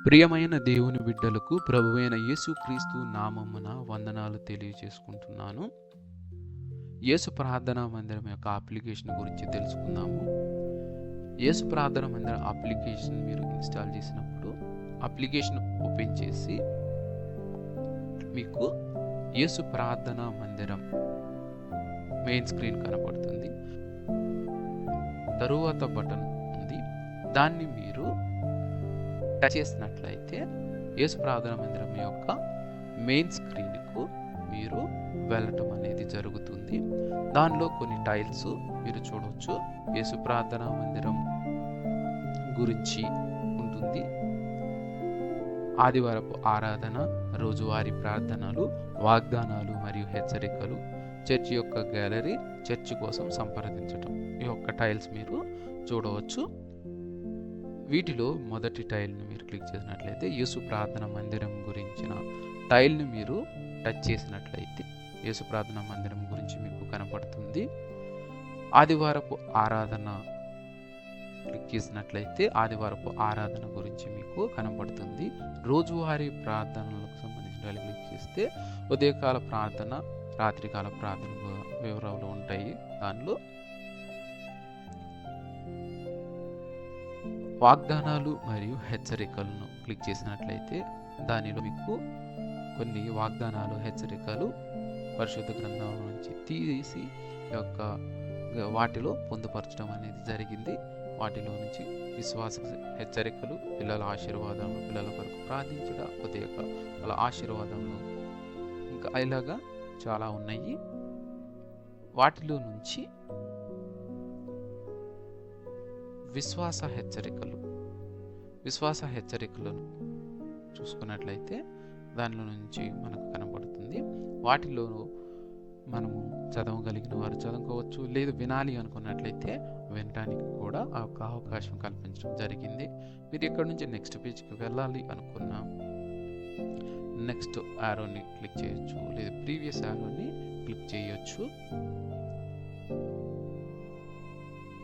ప్రియమైన దేవుని బిడ్డలకు ప్రభువైన యేసుక్రీస్తు నామమున వందనాలు తెలియజేసుకుంటున్నాను. యేసు ప్రార్థనా మందిరం యొక్క అప్లికేషన్ గురించి తెలుసుకుందాము. యేసు ప్రార్థనా మందిరం అప్లికేషన్ మీరు ఇన్స్టాల్ చేసినప్పుడు అప్లికేషన్ ఓపెన్ చేసి మీకు యేసు ప్రార్థనా మందిరం మెయిన్ స్క్రీన్ కనపడుతుంది. తరువాత బటన్ ఉంది, దాన్ని మీరు టచ్ చేసినట్లయితే యేసు ప్రార్థనా మందిరం యొక్క మెయిన్ స్క్రీన్కు మీరు వెళ్ళటం అనేది జరుగుతుంది. దానిలో కొన్ని టైల్స్ మీరు చూడవచ్చు. యేసు ప్రార్థనా మందిరం గురించి ఉంటుంది. ఆదివారపు ఆరాధన, రోజువారీ ప్రార్థనలు, వాగ్దానాలు మరియు హెచ్చరికలు, చర్చి యొక్క గ్యాలరీ, చర్చి కోసం సంప్రదించటం, ఈ యొక్క టైల్స్ మీరు చూడవచ్చు. వీటిలో మొదటి టైల్ని మీరు క్లిక్ చేసినట్లయితే యేసు ప్రార్థన మందిరం గురించిన టైల్ని మీరు టచ్ చేసినట్లయితే యేసు ప్రార్థన మందిరం గురించి మీకు కనపడుతుంది. ఆదివారపు ఆరాధన క్లిక్ చేసినట్లయితే ఆదివారపు ఆరాధన గురించి మీకు కనపడుతుంది. రోజువారీ ప్రార్థనలకు సంబంధించిన క్లిక్ చేస్తే ఉదయకాల ప్రార్థన, రాత్రికాల ప్రార్థన వివరాలు ఉంటాయి. దానిలో వాగ్దానాలు మరియు హెచ్చరికలను క్లిక్ చేసినట్లయితే దానిలో మీకు కొన్ని వాగ్దానాలు, హెచ్చరికలు పరిశుద్ధ గ్రంథం నుంచి తీసి వాటిలో పొందుపరచడం అనేది జరిగింది. వాటిలో నుంచి విశ్వాస హెచ్చరికలు, పిల్లల ఆశీర్వాదములు, పిల్లల కొరకు ప్రార్థించడ, ఉదయకాల ఆశీర్వాదములు, ఇంకా ఇలాగా చాలా ఉన్నాయి. వాటిలో నుంచి విశ్వాస హెచ్చరికలను చూసుకున్నట్లయితే దానిలో నుంచి మనకు కనబడుతుంది. వాటిలో మనము చదవగలిగిన వారు చదువుకోవచ్చు, లేదు వినాలి అనుకున్నట్లయితే వినడానికి కూడా ఒక అవకాశం కల్పించడం జరిగింది. మీరు ఇక్కడ నుంచి నెక్స్ట్ పేజ్కి వెళ్ళాలి అనుకున్నా నెక్స్ట్ యారోని క్లిక్ చేయొచ్చు, లేదు ప్రీవియస్ యారోని క్లిక్ చేయొచ్చు.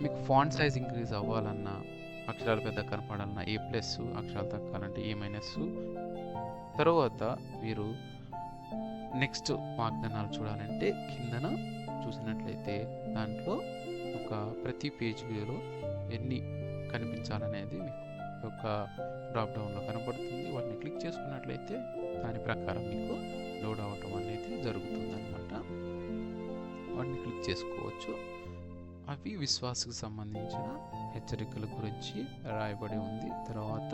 మీకు ఫాంట్ సైజ్ ఇంక్రీజ్ అవ్వాలన్నా, అక్షరాలు పెద్ద కనపడాలన్నా A+, అక్షరాలు తగ్గాలంటే A-. తర్వాత మీరు నెక్స్ట్ వాగ్దానాలు చూడాలంటే కిందన చూసినట్లయితే దాంట్లో ప్రతి పేజీలో ఎన్ని కనిపించాలనేది మీకు ఒక డ్రాప్ డౌన్లో కనపడుతుంది. వాటిని క్లిక్ చేసుకున్నట్లయితే దాని ప్రకారం మీకు లోడ్ అవ్వటం అనేది జరుగుతుంది అనమాట. వాటిని క్లిక్ చేసుకోవచ్చు. అవి విశ్వాసకు సంబంధించిన హెచ్చరికల గురించి రాయబడి ఉంది. తర్వాత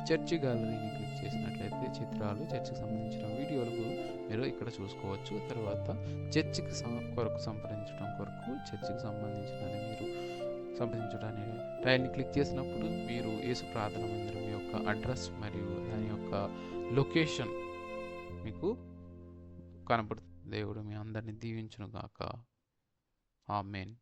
చర్చి గ్యాలరీని క్లిక్ చేసినట్లయితే చిత్రాలు, చర్చికి సంబంధించిన వీడియోలు మీరు ఇక్కడ చూసుకోవచ్చు. తర్వాత చర్చికి కొరకు సంప్రదించడం కొరకు చర్చికి సంబంధించినది మీరు సంప్రదించడానికి టైల్ని క్లిక్ చేసినప్పుడు మీరు యేసు ప్రార్థన మందిరం యొక్క అడ్రస్ మరియు దాని యొక్క లొకేషన్ మీకు కనపడుతుంది. దేవుడు మీ అందరినీ దీవించును గాక. ఆమేన్.